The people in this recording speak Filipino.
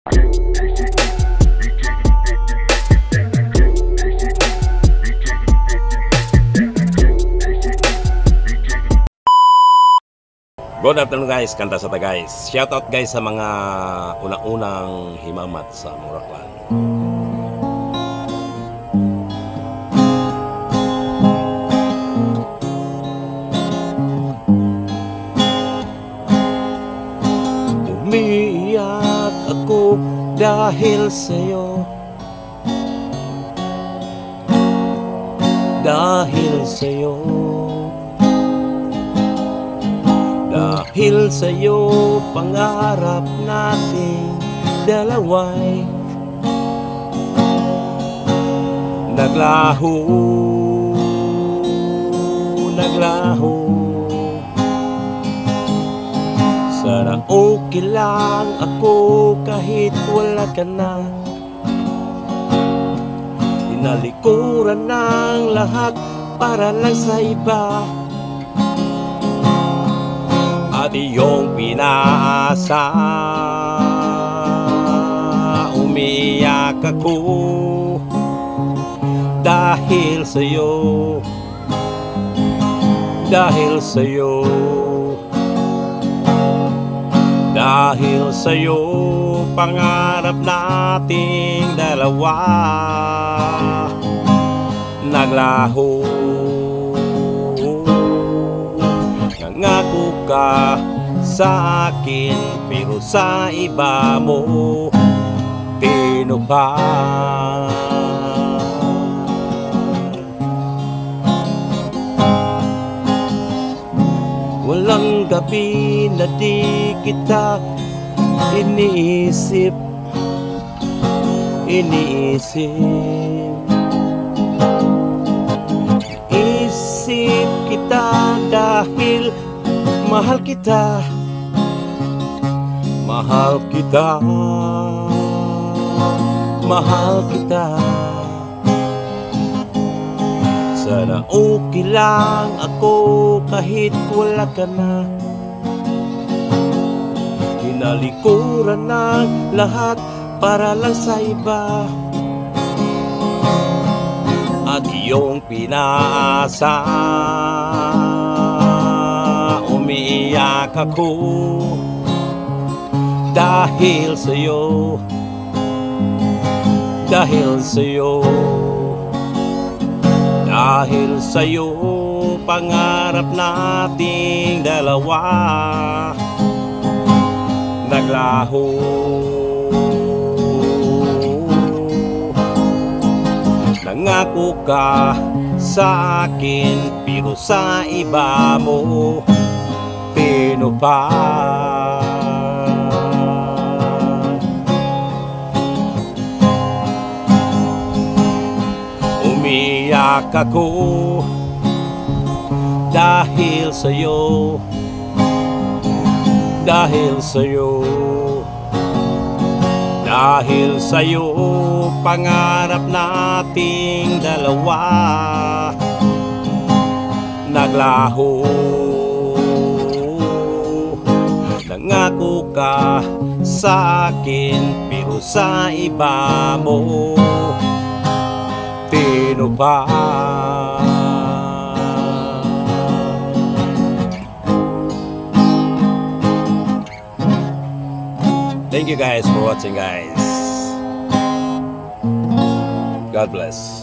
Good afternoon guys, kanta sa ta guys. Shoutout guys sa mga unang-unang himamat sa Muraklan. Umiiyak ako dahil sa'yo, dahil sa'yo, dahil sa'yo pangarap nating dalawa'y naglaho, naglaho. Sana okay lang ako kahit wala ka na. Tinalikuran ng lahat para lang sa iba, at iyong pinaasa. Umiyak ako dahil sa'yo, dahil sa'yo, dahil sa'yo pangarap nating dalawa naglaho. Nangako ka sa akin pero sa iba mo tinupad. Walang gabi na di kita iniisip, iniisip. Isip kita dahil mahal kita, mahal kita, mahal kita. Sana okay lang ako kahit wala ka na. Tinalikuran ng lahat para lang sa iba, at iyong pinaasa. Umiiyak ako dahil sa'yo, dahil sa'yo, dahil sa'yo pangarap nating dalawa naglaho. Nangako ka sa akin pero sa iba mo tinupad. Umiyak ako dahil sa'yo, dahil sa'yo, dahil sa'yo pangarap nating dalawa naglaho. Nangako ka sa akin pero sa iba mo tinupad. Thank you guys for watching guys. God bless.